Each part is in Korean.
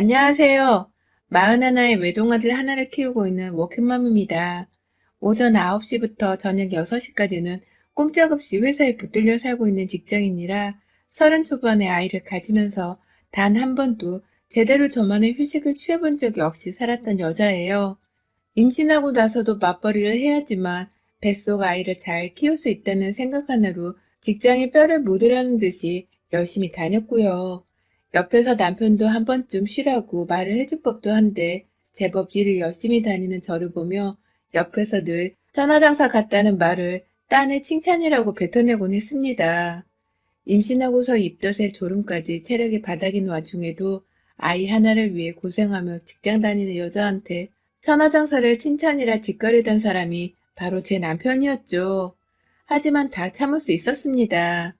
안녕하세요. 41의 외동아들 하나를 키우고 있는 워킹맘입니다. 오전 9시부터 저녁 6시까지는 꼼짝없이 회사에 붙들려 살고 있는 직장인이라 30 초반의 아이를 가지면서 단 한 번도 제대로 저만의 휴식을 취해본 적이 없이 살았던 여자예요. 임신하고 나서도 맞벌이를 해야지만 뱃속 아이를 잘 키울 수 있다는 생각 하나로 직장에 뼈를 묻으려는 듯이 열심히 다녔고요. 옆에서 남편도 한 번쯤 쉬라고 말을 해줄 법도 한데 제법 일을 열심히 다니는 저를 보며 옆에서 늘 천하장사 같다는 말을 딴의 칭찬이라고 뱉어내곤 했습니다. 임신하고서 입덧에 졸음까지 체력이 바닥인 와중에도 아이 하나를 위해 고생하며 직장 다니는 여자한테 천하장사를 칭찬이라 짓거리던 사람이 바로 제 남편이었죠. 하지만 다 참을 수 있었습니다.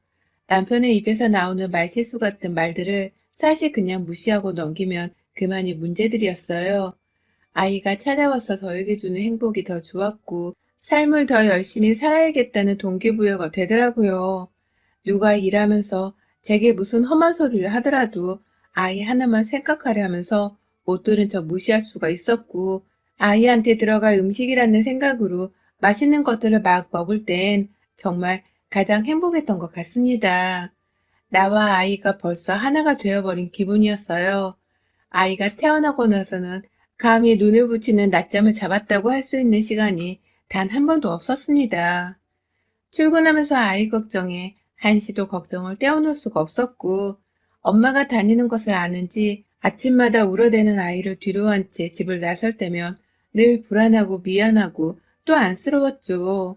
남편의 입에서 나오는 말실수 같은 말들을 사실 그냥 무시하고 넘기면 그만이 문제들이었어요. 아이가 찾아와서 저에게 주는 행복이 더 좋았고 삶을 더 열심히 살아야겠다는 동기부여가 되더라고요. 누가 일하면서 제게 무슨 험한 소리를 하더라도 아이 하나만 생각하려 하면서 못 들은 척 무시할 수가 있었고 아이한테 들어갈 음식이라는 생각으로 맛있는 것들을 막 먹을 땐 정말 가장 행복했던 것 같습니다. 나와 아이가 벌써 하나가 되어버린 기분이었어요. 아이가 태어나고 나서는 감히 눈을 붙이는 낮잠을 잡았다고 할 수 있는 시간이 단 한 번도 없었습니다. 출근하면서 아이 걱정에 한시도 걱정을 떼어놓을 수가 없었고 엄마가 다니는 것을 아는지 아침마다 울어대는 아이를 뒤로 한 채 집을 나설 때면 늘 불안하고 미안하고 또 안쓰러웠죠.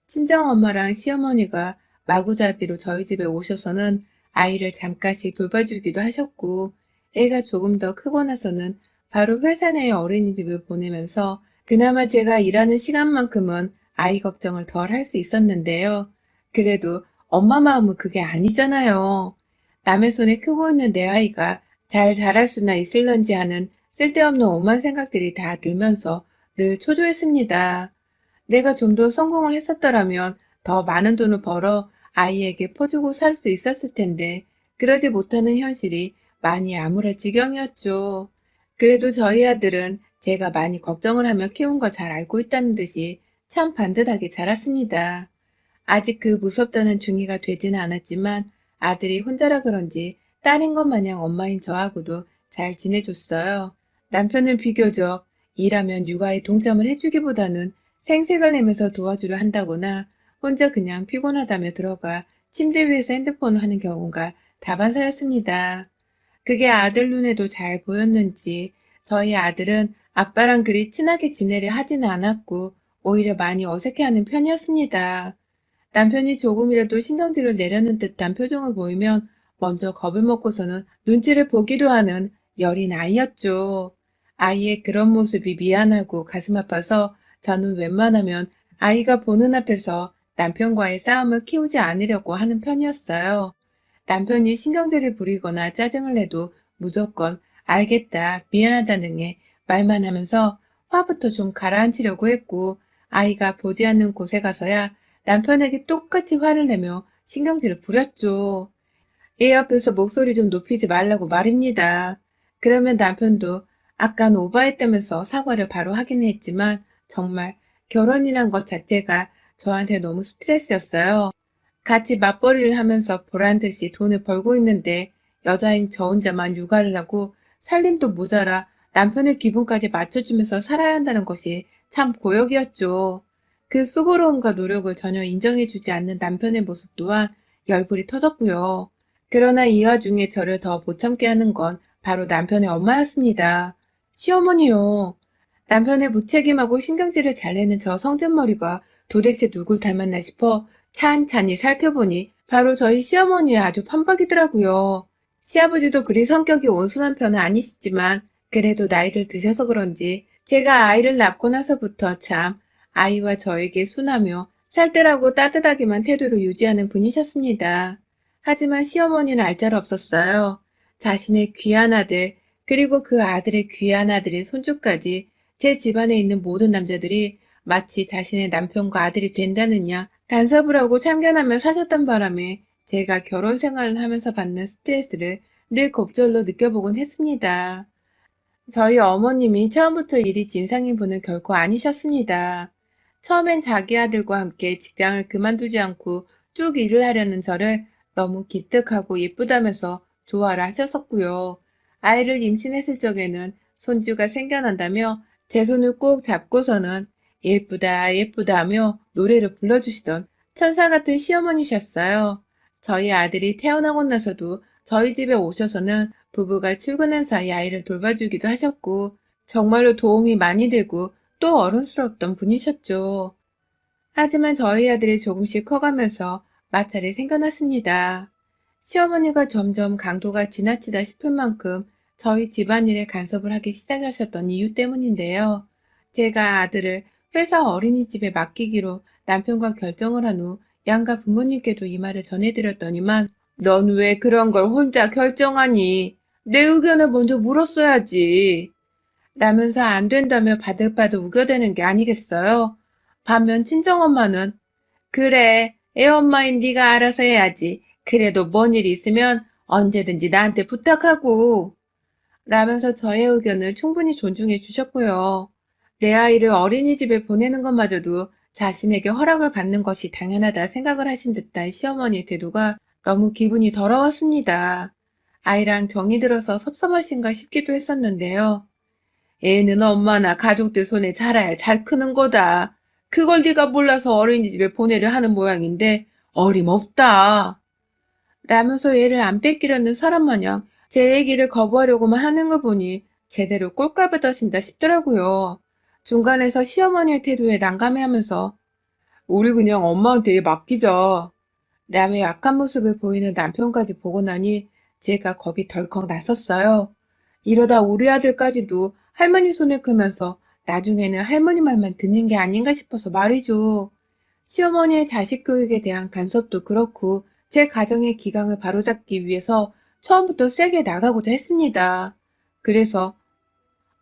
친정엄마랑 시어머니가 마구잡이로 저희 집에 오셔서는 아이를 잠깐씩 돌봐주기도 하셨고 애가 조금 더 크고 나서는 바로 회사 내의 어린이집을 보내면서 그나마 제가 일하는 시간만큼은 아이 걱정을 덜 할 수 있었는데요. 그래도 엄마 마음은 그게 아니잖아요. 남의 손에 크고 있는 내 아이가 잘 자랄 수나 있을런지 하는 쓸데없는 오만 생각들이 다 들면서 늘 초조했습니다. 내가 좀 더 성공을 했었더라면 더 많은 돈을 벌어 아이에게 퍼주고 살 수 있었을 텐데 그러지 못하는 현실이 많이 암울할 지경이었죠. 그래도 저희 아들은 제가 많이 걱정을 하며 키운 걸 잘 알고 있다는 듯이 참 반듯하게 자랐습니다. 아직 그 무섭다는 중이가 되지는 않았지만 아들이 혼자라 그런지 딸인 것 마냥 엄마인 저하고도 잘 지내줬어요. 남편은 비교적 일하면 육아에 동참을 해주기보다는 생색을 내면서 도와주려 한다거나 혼자 그냥 피곤하다며 들어가 침대 위에서 핸드폰을 하는 경우가 다반사였습니다. 그게 아들 눈에도 잘 보였는지 저희 아들은 아빠랑 그리 친하게 지내려 하지는 않았고 오히려 많이 어색해하는 편이었습니다. 남편이 조금이라도 신경질을 내려는 듯한 표정을 보이면 먼저 겁을 먹고서는 눈치를 보기도 하는 여린 아이였죠. 아이의 그런 모습이 미안하고 가슴 아파서 저는 웬만하면 아이가 보는 앞에서 남편과의 싸움을 키우지 않으려고 하는 편이었어요. 남편이 신경질을 부리거나 짜증을 내도 무조건 알겠다, 미안하다 등의 말만 하면서 화부터 좀 가라앉히려고 했고 아이가 보지 않는 곳에 가서야 남편에게 똑같이 화를 내며 신경질을 부렸죠. 얘 옆에서 목소리 좀 높이지 말라고 말입니다. 그러면 남편도 아깐 오버했다면서 사과를 바로 하긴 했지만 정말 결혼이란 것 자체가 저한테 너무 스트레스였어요. 같이 맞벌이를 하면서 보란듯이 돈을 벌고 있는데 여자인 저 혼자만 육아를 하고 살림도 모자라 남편의 기분까지 맞춰주면서 살아야 한다는 것이 참 고역이었죠. 그 수고로움과 노력을 전혀 인정해주지 않는 남편의 모습 또한 열불이 터졌고요. 그러나 이 와중에 저를 더 못 참게 하는 건 바로 남편의 엄마였습니다. 시어머니요. 남편의 무책임하고 신경질을 잘 내는 저 성질머리가 도대체 누굴 닮았나 싶어 찬찬히 살펴보니 바로 저희 시어머니의 아주 판박이더라고요. 시아버지도 그리 성격이 온순한 편은 아니시지만 그래도 나이를 드셔서 그런지 제가 아이를 낳고 나서부터 참 아이와 저에게 순하며 살뜰하고 따뜻하게만 태도를 유지하는 분이셨습니다. 하지만 시어머니는 알짤 없었어요. 자신의 귀한 아들, 그리고 그 아들의 귀한 아들의 손주까지 제 집안에 있는 모든 남자들이 마치 자신의 남편과 아들이 된다느냐 간섭을 하고 참견하며 사셨던 바람에 제가 결혼 생활을 하면서 받는 스트레스를 늘 곱절로 느껴보곤 했습니다. 저희 어머님이 처음부터 일이 진상인 분은 결코 아니셨습니다. 처음엔 자기 아들과 함께 직장을 그만두지 않고 쭉 일을 하려는 저를 너무 기특하고 예쁘다면서 좋아를 하셨었고요. 아이를 임신했을 적에는 손주가 생겨난다며 제 손을 꼭 잡고서는 예쁘다 예쁘다 하며 노래를 불러주시던 천사 같은 시어머니셨어요. 저희 아들이 태어나고 나서도 저희 집에 오셔서는 부부가 출근한 사이 아이를 돌봐주기도 하셨고 정말로 도움이 많이 되고 또 어른스러웠던 분이셨죠. 하지만 저희 아들이 조금씩 커가면서 마찰이 생겨났습니다. 시어머니가 점점 강도가 지나치다 싶을 만큼 저희 집안일에 간섭을 하기 시작하셨던 이유 때문인데요. 제가 아들을 회사 어린이집에 맡기기로 남편과 결정을 한 후 양가 부모님께도 이 말을 전해드렸더니만 넌 왜 그런 걸 혼자 결정하니? 내 의견을 먼저 물었어야지. 라면서 안 된다며 바득바득 우겨대는 게 아니겠어요? 반면 친정엄마는 그래, 애엄마인 네가 알아서 해야지. 그래도 뭔 일이 있으면 언제든지 나한테 부탁하고. 라면서 저의 의견을 충분히 존중해 주셨고요. 내 아이를 어린이집에 보내는 것마저도 자신에게 허락을 받는 것이 당연하다 생각을 하신 듯한 시어머니의 태도가 너무 기분이 더러웠습니다. 아이랑 정이 들어서 섭섭하신가 싶기도 했었는데요. 애는 엄마나 가족들 손에 자라야 잘 크는 거다. 그걸 네가 몰라서 어린이집에 보내려 하는 모양인데 어림없다. 라면서 애를 안 뺏기려는 사람 마냥 제 얘기를 거부하려고만 하는 거 보니 제대로 꼴값을 더신다 싶더라고요. 중간에서 시어머니의 태도에 난감해하면서 우리 그냥 엄마한테 애 맡기자. 라며 약한 모습을 보이는 남편까지 보고 나니 제가 겁이 덜컥 났었어요. 이러다 우리 아들까지도 할머니 손을 크면서 나중에는 할머니 말만 듣는 게 아닌가 싶어서 말이죠. 시어머니의 자식 교육에 대한 간섭도 그렇고 제 가정의 기강을 바로잡기 위해서 처음부터 세게 나가고자 했습니다. 그래서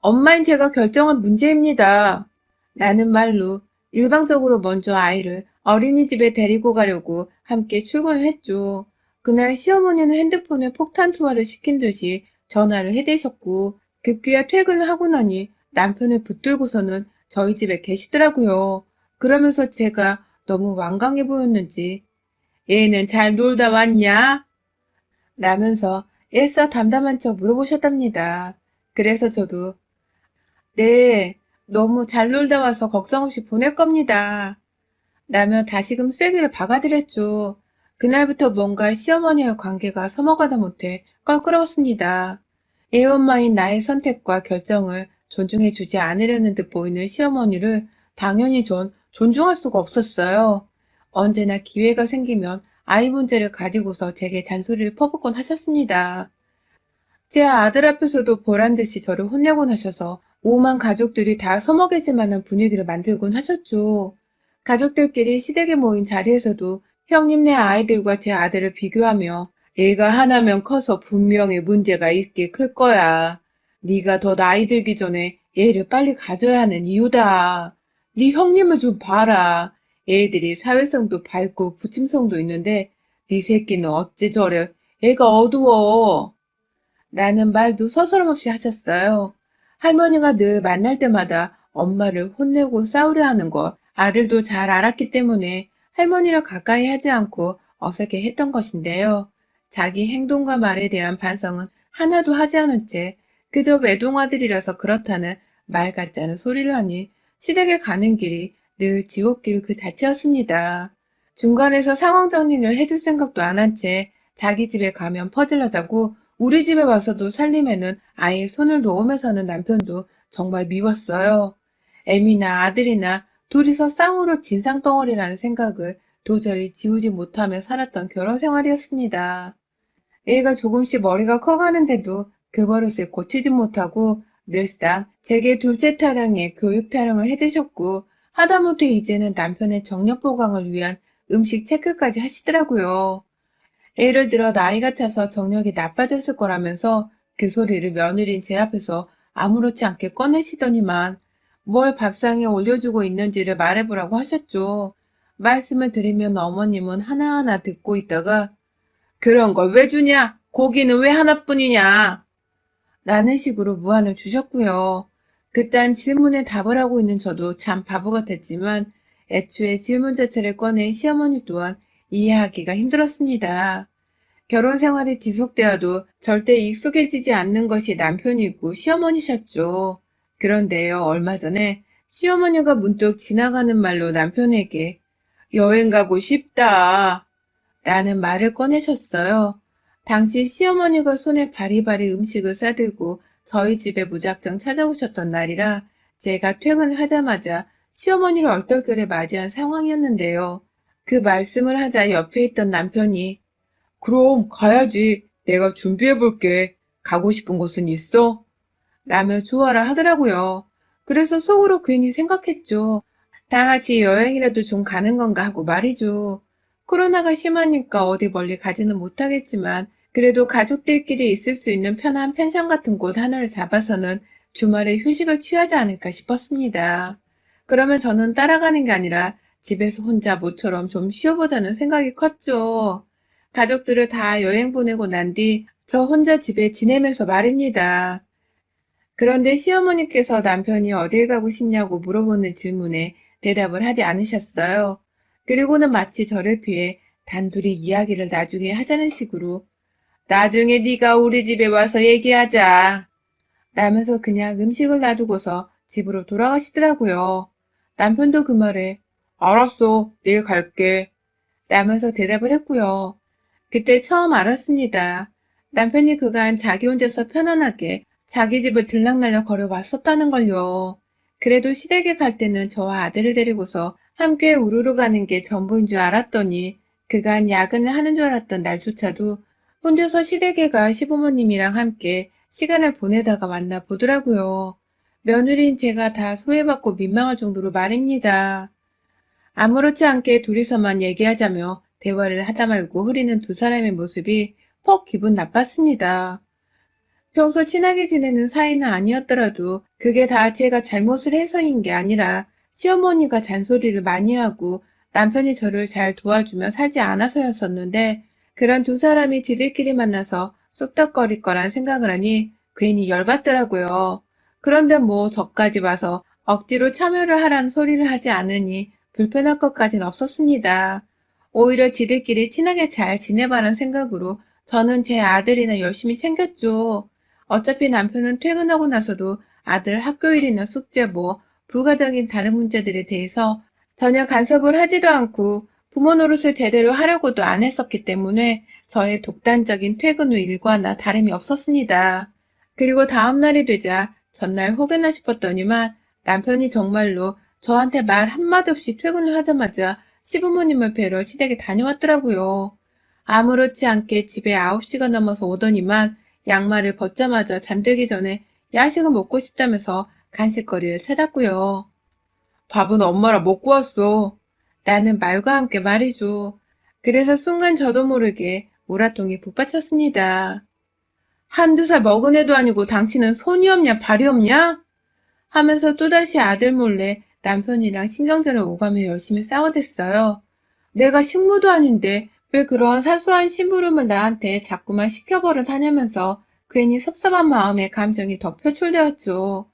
엄마인 제가 결정한 문제입니다. 라는 말로 일방적으로 먼저 아이를 어린이집에 데리고 가려고 함께 출근을 했죠. 그날 시어머니는 핸드폰에 폭탄 투하를 시킨 듯이 전화를 해대셨고 급기야 퇴근을 하고 나니 남편을 붙들고서는 저희 집에 계시더라고요. 그러면서 제가 너무 완강해 보였는지 얘는 잘 놀다 왔냐? 라면서 애써 담담한 척 물어보셨답니다. 그래서 저도 네, 너무 잘 놀다 와서 걱정 없이 보낼 겁니다. 라며 다시금 쐐기를 박아드렸죠. 그날부터 뭔가 시어머니와 관계가 서먹하다 못해 껄끄러웠습니다. 애엄마인 나의 선택과 결정을 존중해주지 않으려는 듯 보이는 시어머니를 당연히 전 존중할 수가 없었어요. 언제나 기회가 생기면 아이 문제를 가지고서 제게 잔소리를 퍼붓곤 하셨습니다. 제 아들 앞에서도 보란듯이 저를 혼내곤 하셔서 오만 가족들이 다 서먹해질 만한 분위기를 만들곤 하셨죠. 가족들끼리 시댁에 모인 자리에서도 형님네 아이들과 제 아들을 비교하며 얘가 하나면 커서 분명히 문제가 있게 클 거야. 네가 더 나이 들기 전에 얘를 빨리 가져야 하는 이유다. 네 형님을 좀 봐라. 애들이 사회성도 밝고 부침성도 있는데 네 새끼는 어째 저래. 애가 어두워. 라는 말도 서스럼없이 하셨어요. 할머니가 늘 만날 때마다 엄마를 혼내고 싸우려 하는 걸 아들도 잘 알았기 때문에 할머니를 가까이 하지 않고 어색해 했던 것인데요. 자기 행동과 말에 대한 반성은 하나도 하지 않은 채 그저 외동아들이라서 그렇다는 말 같지 않은 소리를 하니 시댁에 가는 길이 늘 지옥길 그 자체였습니다. 중간에서 상황 정리를 해줄 생각도 안 한 채 자기 집에 가면 퍼질러 자고 우리 집에 와서도 살림에는 아예 손을 놓으며 사는 남편도 정말 미웠어요. 애미나 아들이나 둘이서 쌍으로 진상덩어리라는 생각을 도저히 지우지 못하며 살았던 결혼 생활이었습니다. 애가 조금씩 머리가 커가는데도 그 버릇을 고치지 못하고 늘상 제게 둘째 타령에 교육 타령을 해드셨고 하다못해 이제는 남편의 정력 보강을 위한 음식 체크까지 하시더라고요. 예를 들어 나이가 차서 정력이 나빠졌을 거라면서 그 소리를 며느리인 제 앞에서 아무렇지 않게 꺼내시더니만 뭘 밥상에 올려주고 있는지를 말해보라고 하셨죠. 말씀을 드리면 어머님은 하나하나 듣고 있다가 그런 걸 왜 주냐? 고기는 왜 하나뿐이냐? 라는 식으로 무안을 주셨고요. 그딴 질문에 답을 하고 있는 저도 참 바보 같았지만 애초에 질문 자체를 꺼낸 시어머니 또한 이해하기가 힘들었습니다. 결혼 생활이 지속되어도 절대 익숙해지지 않는 것이 남편이고 시어머니셨죠. 그런데요, 얼마 전에 시어머니가 문득 지나가는 말로 남편에게 여행 가고 싶다 라는 말을 꺼내셨어요. 당시 시어머니가 손에 바리바리 음식을 싸들고 저희 집에 무작정 찾아오셨던 날이라 제가 퇴근하자마자 시어머니를 얼떨결에 맞이한 상황이었는데요. 그 말씀을 하자 옆에 있던 남편이 그럼 가야지. 내가 준비해볼게. 가고 싶은 곳은 있어? 라며 조언을 하더라고요. 그래서 속으로 괜히 생각했죠. 다 같이 여행이라도 좀 가는 건가 하고 말이죠. 코로나가 심하니까 어디 멀리 가지는 못하겠지만 그래도 가족들끼리 있을 수 있는 편한 펜션 같은 곳 하나를 잡아서는 주말에 휴식을 취하지 않을까 싶었습니다. 그러면 저는 따라가는 게 아니라 집에서 혼자 모처럼 좀 쉬어보자는 생각이 컸죠. 가족들을 다 여행 보내고 난 뒤 저 혼자 집에 지내면서 말입니다. 그런데 시어머니께서 남편이 어딜 가고 싶냐고 물어보는 질문에 대답을 하지 않으셨어요. 그리고는 마치 저를 피해 단둘이 이야기를 나중에 하자는 식으로 나중에 네가 우리 집에 와서 얘기하자 라면서 그냥 음식을 놔두고서 집으로 돌아가시더라고요. 남편도 그 말에 알았어, 내일 갈게 라면서 대답을 했고요. 그때 처음 알았습니다. 남편이 그간 자기 혼자서 편안하게 자기 집을 들락날락 걸어왔었다는 걸요. 그래도 시댁에 갈 때는 저와 아들을 데리고서 함께 우르르 가는 게 전부인 줄 알았더니 그간 야근을 하는 줄 알았던 날조차도 혼자서 시댁에 가 시부모님이랑 함께 시간을 보내다가 만나 보더라고요. 며느리인 제가 다 소외받고 민망할 정도로 말입니다. 아무렇지 않게 둘이서만 얘기하자며 대화를 하다 말고 흐리는 두 사람의 모습이 퍽 기분 나빴습니다. 평소 친하게 지내는 사이는 아니었더라도 그게 다 제가 잘못을 해서인 게 아니라 시어머니가 잔소리를 많이 하고 남편이 저를 잘 도와주며 살지 않아서였었는데 그런 두 사람이 지들끼리 만나서 쑥덕거릴 거란 생각을 하니 괜히 열받더라고요. 그런데 뭐 저까지 와서 억지로 참여를 하라는 소리를 하지 않으니 불편할 것까진 없었습니다. 오히려 지들끼리 친하게 잘 지내봐란 생각으로 저는 제 아들이나 열심히 챙겼죠. 어차피 남편은 퇴근하고 나서도 아들 학교일이나 숙제 뭐 부가적인 다른 문제들에 대해서 전혀 간섭을 하지도 않고 부모 노릇을 제대로 하려고도 안 했었기 때문에 저의 독단적인 퇴근 후 일과나 다름이 없었습니다. 그리고 다음 날이 되자 전날 혹여나 싶었더니만 남편이 정말로 저한테 말 한마디 없이 퇴근을 하자마자 시부모님을 뵈러 시댁에 다녀왔더라고요. 아무렇지 않게 집에 9시가 넘어서 오더니만 양말을 벗자마자 잠들기 전에 야식을 먹고 싶다면서 간식거리를 찾았고요. 밥은 엄마랑 먹고 왔어. 라는 말과 함께 말이죠. 그래서 순간 저도 모르게 우라통이 북받쳤습니다. 한두 살 먹은 애도 아니고 당신은 손이 없냐 발이 없냐? 하면서 또다시 아들 몰래 남편이랑 신경전을 오가며 열심히 싸워댔어요. 내가 식모도 아닌데 왜 그런 사소한 심부름을 나한테 자꾸만 시켜버릇 하냐면서 괜히 섭섭한 마음에 감정이 더 표출되었죠.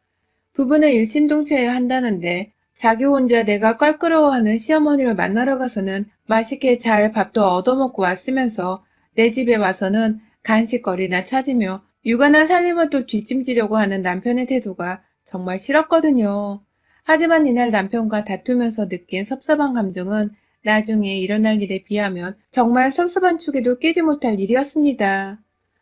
부부는 일심동체해야 한다는데 자기 혼자 내가 껄끄러워하는 시어머니를 만나러 가서는 맛있게 잘 밥도 얻어먹고 왔으면서 내 집에 와서는 간식거리나 찾으며 육아나 살림을 또 뒷짐지려고 하는 남편의 태도가 정말 싫었거든요. 하지만 이날 남편과 다투면서 느낀 섭섭한 감정은 나중에 일어날 일에 비하면 정말 섭섭한 축에도 끼지 못할 일이었습니다.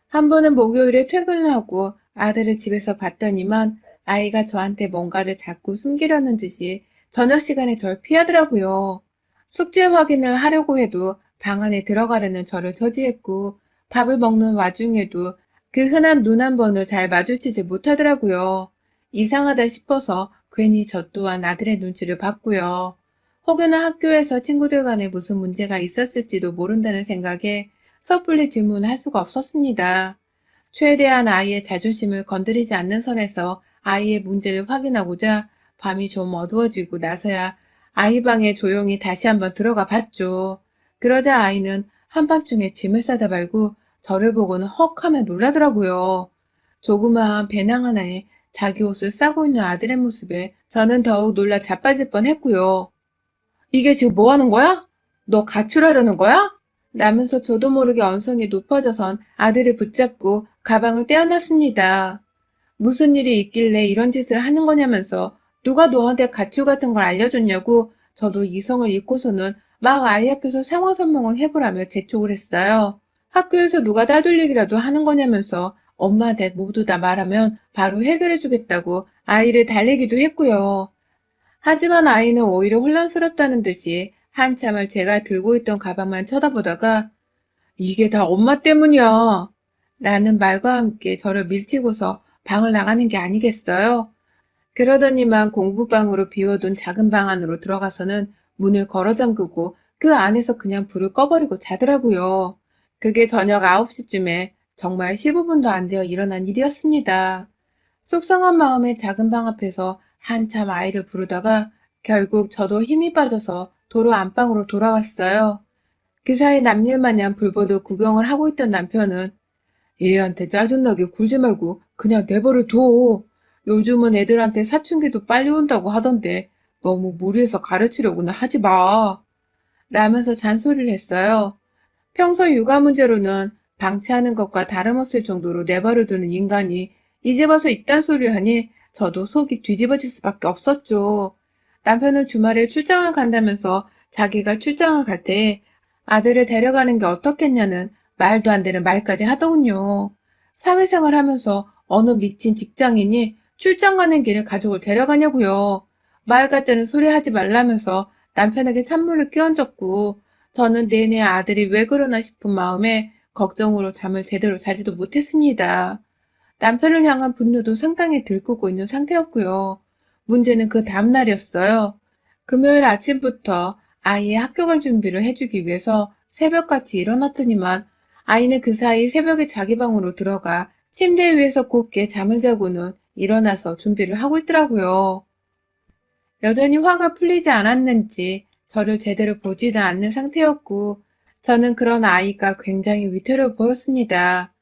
한 번은 목요일에 퇴근을 하고 아들을 집에서 봤더니만 아이가 저한테 뭔가를 자꾸 숨기려는 듯이 저녁 시간에 절 피하더라고요. 숙제 확인을 하려고 해도 방 안에 들어가려는 저를 저지했고 밥을 먹는 와중에도 그 흔한 눈 한 번을 잘 마주치지 못하더라고요. 이상하다 싶어서 괜히 저 또한 아들의 눈치를 봤고요. 혹여나 학교에서 친구들 간에 무슨 문제가 있었을지도 모른다는 생각에 섣불리 질문할 수가 없었습니다. 최대한 아이의 자존심을 건드리지 않는 선에서 아이의 문제를 확인하고자 밤이 좀 어두워지고 나서야 아이 방에 조용히 다시 한번 들어가 봤죠. 그러자 아이는 한밤중에 짐을 싸다 말고 저를 보고는 헉 하며 놀라더라고요. 조그마한 배낭 하나에 자기 옷을 싸고 있는 아들의 모습에 저는 더욱 놀라 자빠질 뻔했고요. 이게 지금 뭐 하는 거야? 너 가출하려는 거야? 라면서 저도 모르게 언성이 높아져선 아들을 붙잡고 가방을 떼어놨습니다. 무슨 일이 있길래 이런 짓을 하는 거냐면서 누가 너한테 가출 같은 걸 알려줬냐고 저도 이성을 잃고서는 막 아이 앞에서 상황 설명을 해보라며 재촉을 했어요. 학교에서 누가 따돌리기라도 하는 거냐면서 엄마한테 모두 다 말하면 바로 해결해주겠다고 아이를 달래기도 했고요. 하지만 아이는 오히려 혼란스럽다는 듯이 한참을 제가 들고 있던 가방만 쳐다보다가 이게 다 엄마 때문이야 라는 말과 함께 저를 밀치고서 방을 나가는 게 아니겠어요? 그러더니만 공부방으로 비워둔 작은 방 안으로 들어가서는 문을 걸어 잠그고 그 안에서 그냥 불을 꺼버리고 자더라고요. 그게 저녁 9시쯤에 정말 15분도 안 되어 일어난 일이었습니다. 속상한 마음에 작은 방 앞에서 한참 아이를 부르다가 결국 저도 힘이 빠져서 도로 안방으로 돌아왔어요. 그 사이 남일 마냥 불보듯 구경을 하고 있던 남편은 얘한테 짜증나게 굴지 말고 그냥 내버려 둬. 요즘은 애들한테 사춘기도 빨리 온다고 하던데 너무 무리해서 가르치려고는 하지 마. 라면서 잔소리를 했어요. 평소 육아 문제로는 방치하는 것과 다름없을 정도로 내버려두는 인간이 이제 와서 이딴 소리를 하니 저도 속이 뒤집어질 수밖에 없었죠. 남편은 주말에 출장을 간다면서 자기가 출장을 갈 때 아들을 데려가는 게 어떻겠냐는 말도 안 되는 말까지 하더군요. 사회생활 하면서 어느 미친 직장인이 출장 가는 길에 가족을 데려가냐고요. 말 같자는 소리 하지 말라면서 남편에게 찬물을 끼얹었고 저는 내내 아들이 왜 그러나 싶은 마음에 걱정으로 잠을 제대로 자지도 못했습니다. 남편을 향한 분노도 상당히 들끓고 있는 상태였고요. 문제는 그 다음날이었어요. 금요일 아침부터 아이의 학교 갈 준비를 해주기 위해서 새벽같이 일어났더니만 아이는 그 사이 새벽에 자기 방으로 들어가 침대 위에서 곱게 잠을 자고는 일어나서 준비를 하고 있더라고요. 여전히 화가 풀리지 않았는지 저를 제대로 보지도 않는 상태였고 저는 그런 아이가 굉장히 위태로워 보였습니다.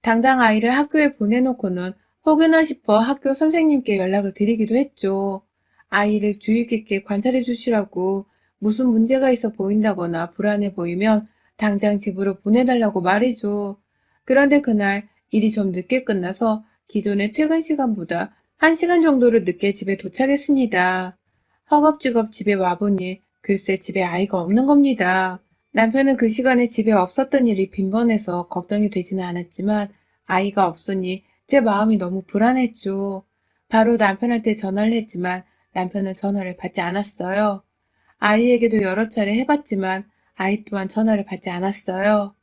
당장 아이를 학교에 보내놓고는 혹여나 싶어 학교 선생님께 연락을 드리기도 했죠. 아이를 주의 깊게 관찰해 주시라고 무슨 문제가 있어 보인다거나 불안해 보이면 당장 집으로 보내달라고 말이죠. 그런데 그날 일이 좀 늦게 끝나서 기존의 퇴근 시간보다 1시간 정도를 늦게 집에 도착했습니다. 허겁지겁 집에 와보니 글쎄 집에 아이가 없는 겁니다. 남편은 그 시간에 집에 없었던 일이 빈번해서 걱정이 되지는 않았지만 아이가 없으니 제 마음이 너무 불안했죠. 바로 남편한테 전화를 했지만 남편은 전화를 받지 않았어요. 아이에게도 여러 차례 해봤지만 아이 또한 전화를 받지 않았어요.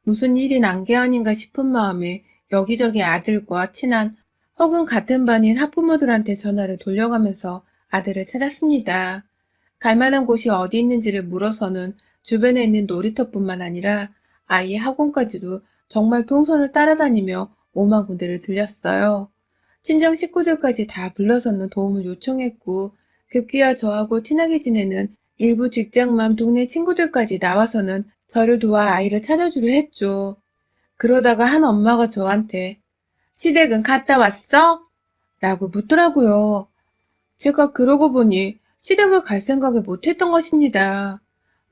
무슨 일이 난 게 아닌가 싶은 마음에 여기저기 아들과 친한 혹은 같은 반인 학부모들한테 전화를 돌려가면서 아들을 찾았습니다. 갈 만한 곳이 어디 있는지를 물어서는 주변에 있는 놀이터뿐만 아니라 아이의 학원까지도 정말 동선을 따라다니며 오만 군데를 들렸어요. 친정 식구들까지 다 불러서는 도움을 요청했고 급기야 저하고 친하게 지내는 일부 직장맘 동네 친구들까지 나와서는 저를 도와 아이를 찾아주려 했죠. 그러다가 한 엄마가 저한테 시댁은 갔다 왔어? 라고 묻더라고요. 제가 그러고 보니 시댁을 갈 생각을 못했던 것입니다.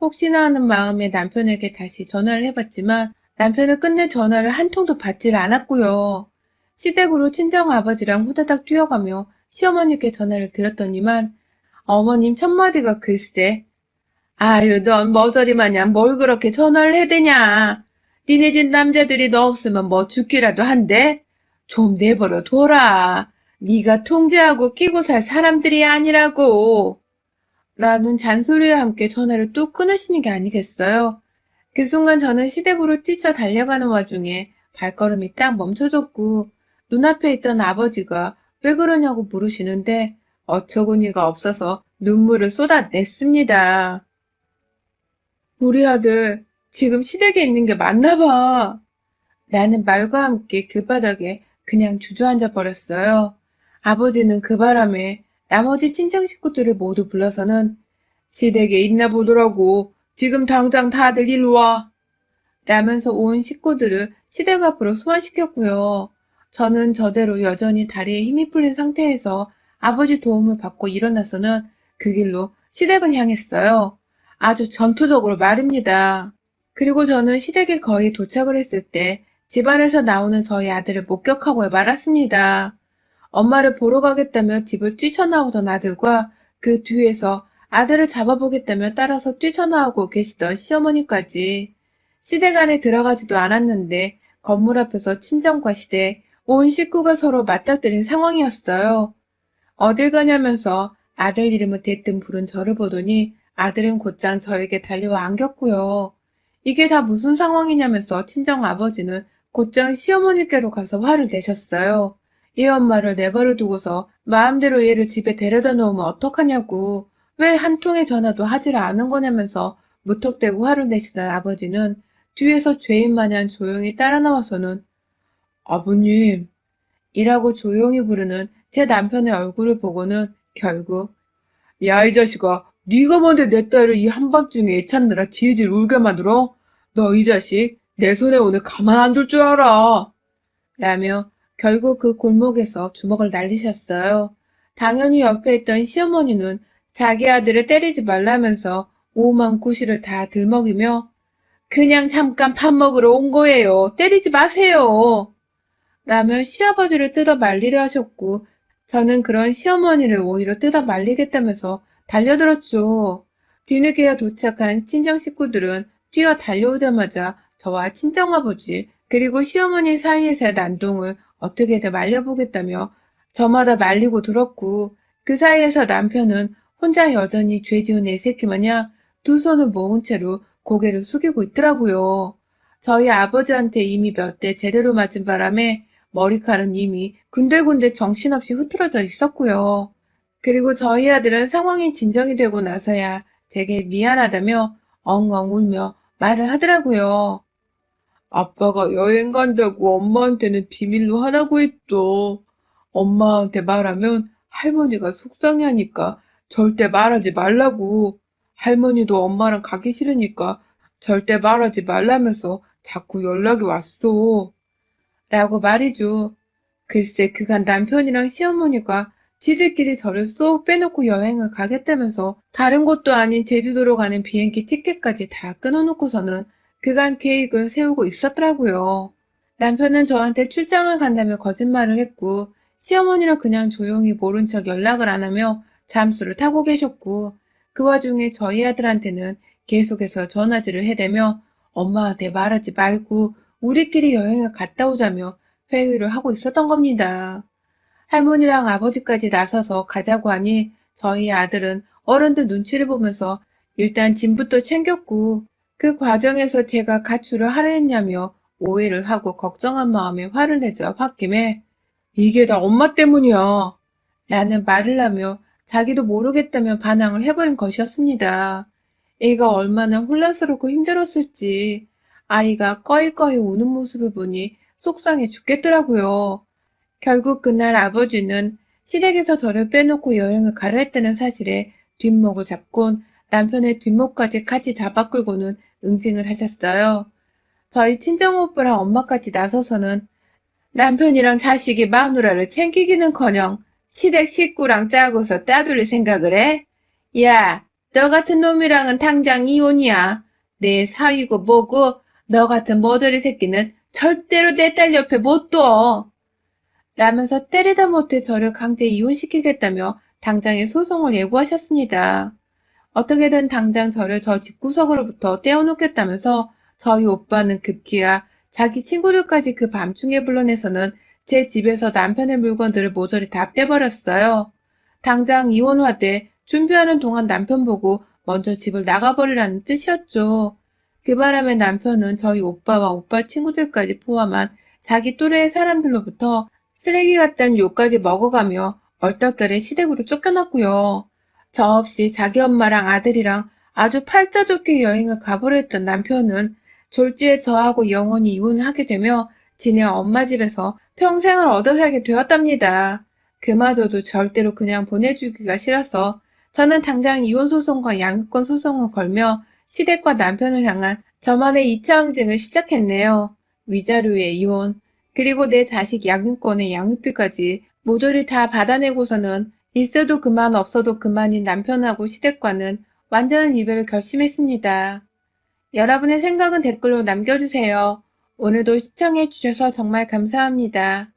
혹시나 하는 마음에 남편에게 다시 전화를 해봤지만 남편은 끝내 전화를 한 통도 받지를 않았고요. 시댁으로 친정아버지랑 후다닥 뛰어가며 시어머니께 전화를 드렸더니만 어머님 첫마디가 글쎄 아유 넌 머저리 마냥 뭘 그렇게 전화를 해대냐. 니네 집 남자들이 너 없으면 뭐 죽기라도 한대. 좀 내버려 둬라. 네가 통제하고 끼고 살 사람들이 아니라고. 라는 잔소리와 함께 전화를 뚝 끊으시는 게 아니겠어요. 그 순간 저는 시댁으로 뛰쳐 달려가는 와중에 발걸음이 딱 멈춰졌고 눈앞에 있던 아버지가 왜 그러냐고 물으시는데 어처구니가 없어서 눈물을 쏟아냈습니다. 우리 아들 지금 시댁에 있는 게 맞나 봐. 라는 말과 함께 길바닥에 그냥 주저앉아 버렸어요. 아버지는 그 바람에 나머지 친정 식구들을 모두 불러서는 시댁에 있나 보더라고. 지금 당장 다들 일로 와. 라면서 온 식구들을 시댁 앞으로 소환시켰고요. 저는 저대로 여전히 다리에 힘이 풀린 상태에서 아버지 도움을 받고 일어나서는 그 길로 시댁을 향했어요. 아주 전투적으로 말입니다. 그리고 저는 시댁에 거의 도착을 했을 때 집안에서 나오는 저희 아들을 목격하고 말았습니다. 엄마를 보러 가겠다며 집을 뛰쳐나오던 아들과 그 뒤에서 아들을 잡아보겠다며 따라서 뛰쳐나오고 계시던 시어머니까지. 시댁 안에 들어가지도 않았는데 건물 앞에서 친정과 시댁, 온 식구가 서로 맞닥뜨린 상황이었어요. 어딜 가냐면서 아들 이름을 대뜸 부른 저를 보더니 아들은 곧장 저에게 달려와 안겼고요. 이게 다 무슨 상황이냐면서 친정 아버지는 곧장 시어머니께로 가서 화를 내셨어요. 이 엄마를 내버려 두고서 마음대로 얘를 집에 데려다 놓으면 어떡하냐고, 왜 한 통의 전화도 하지를 않은 거냐면서 무턱대고 화를 내시던 아버지는 뒤에서 죄인 마냥 조용히 따라 나와서는 아버님 이라고 조용히 부르는 제 남편의 얼굴을 보고는 결국 야 이 자식아, 네가 뭔데 내 딸을 이 한밤중에 애 찾느라 질질 울게 만들어? 너 이 자식 내 손에 오늘 가만 안 둘 줄 알아. 라며 결국 그 골목에서 주먹을 날리셨어요. 당연히 옆에 있던 시어머니는 자기 아들을 때리지 말라면서 오만 구실을 다 들먹이며 그냥 잠깐 밥 먹으러 온 거예요. 때리지 마세요. 라며 시아버지를 뜯어 말리려 하셨고 저는 그런 시어머니를 오히려 뜯어 말리겠다면서 달려들었죠. 뒤늦게야 도착한 친정 식구들은 뛰어 달려오자마자 저와 친정아버지 그리고 시어머니 사이에서의 난동을 어떻게든 말려보겠다며 저마다 말리고 들었고 그 사이에서 남편은 혼자 여전히 죄 지은 애새끼 마냥 두 손을 모은 채로 고개를 숙이고 있더라고요. 저희 아버지한테 이미 몇 대 제대로 맞은 바람에 머리칼은 이미 군데군데 정신없이 흐트러져 있었고요. 그리고 저희 아들은 상황이 진정이 되고 나서야 제게 미안하다며 엉엉 울며 말을 하더라고요. 아빠가 여행 간다고 엄마한테는 비밀로 하라고 했어. 엄마한테 말하면 할머니가 속상해하니까 절대 말하지 말라고. 할머니도 엄마랑 가기 싫으니까 절대 말하지 말라면서 자꾸 연락이 왔어. 라고 말이죠. 글쎄 그간 남편이랑 시어머니가 지들끼리 저를 쏙 빼놓고 여행을 가겠다면서 다른 곳도 아닌 제주도로 가는 비행기 티켓까지 다 끊어놓고서는 그간 계획을 세우고 있었더라고요. 남편은 저한테 출장을 간다며 거짓말을 했고 시어머니는 그냥 조용히 모른 척 연락을 안 하며 잠수를 타고 계셨고 그 와중에 저희 아들한테는 계속해서 전화질을 해대며 엄마한테 말하지 말고 우리끼리 여행을 갔다 오자며 회의를 하고 있었던 겁니다. 할머니랑 아버지까지 나서서 가자고 하니 저희 아들은 어른들 눈치를 보면서 일단 짐부터 챙겼고 그 과정에서 제가 가출을 하려 했냐며 오해를 하고 걱정한 마음에 화를 내자 홧김에 이게 다 엄마 때문이야 라는 말을 하며 자기도 모르겠다며 반항을 해버린 것이었습니다. 애가 얼마나 혼란스럽고 힘들었을지 아이가 꺼이꺼이 우는 모습을 보니 속상해 죽겠더라고요. 결국 그날 아버지는 시댁에서 저를 빼놓고 여행을 가려 했다는 사실에 뒷목을 잡곤 남편의 뒷목까지 같이 잡아 끌고는 응징을 하셨어요. 저희 친정오빠랑 엄마까지 나서서는 남편이랑 자식이 마누라를 챙기기는커녕 시댁 식구랑 짜고서 따돌릴 생각을 해? 야, 너 같은 놈이랑은 당장 이혼이야. 내 사위고 뭐고 너 같은 머저리 새끼는 절대로 내 딸 옆에 못 둬. 라면서 때리다 못해 저를 강제 이혼시키겠다며 당장의 소송을 예고하셨습니다. 어떻게든 당장 저를 저 집구석으로부터 떼어놓겠다면서 저희 오빠는 급기야 자기 친구들까지 그 밤중에 불러내서는 제 집에서 남편의 물건들을 모조리 다 빼버렸어요. 당장 이혼하되 준비하는 동안 남편 보고 먼저 집을 나가버리라는 뜻이었죠. 그 바람에 남편은 저희 오빠와 오빠 친구들까지 포함한 자기 또래의 사람들로부터 쓰레기 같다는 욕까지 먹어가며 얼떨결에 시댁으로 쫓겨났고요. 저 없이 자기 엄마랑 아들이랑 아주 팔자 좋게 여행을 가보려 했던 남편은 졸지에 저하고 영원히 이혼을 하게 되며 지네 엄마 집에서 평생을 얻어 살게 되었답니다. 그마저도 절대로 그냥 보내주기가 싫어서 저는 당장 이혼소송과 양육권 소송을 걸며 시댁과 남편을 향한 저만의 2차 응징을 시작했네요. 위자료의 이혼, 그리고 내 자식 양육권에 양육비까지 모조리 다 받아내고서는 있어도 그만 없어도 그만인 남편하고 시댁과는 완전한 이별을 결심했습니다. 여러분의 생각은 댓글로 남겨주세요. 오늘도 시청해주셔서 정말 감사합니다.